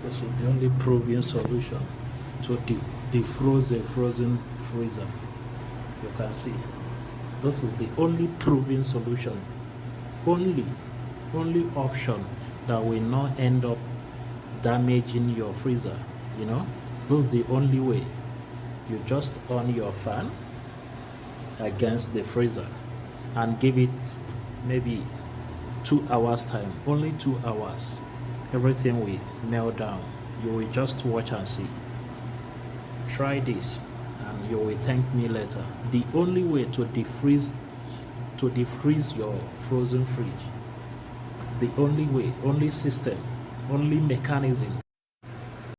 This is the only proven solution to defroze a frozen freezer. You can see this is the only proven solution, only option that will not end up damaging your freezer. You know, this is the only way. You just on your fan against the freezer and give it maybe 2 hours time, only 2 hours, everything will melt down. You will just watch and see. Try this and you will thank me later. The only way to defreeze your frozen fridge, the only way, only system, only mechanism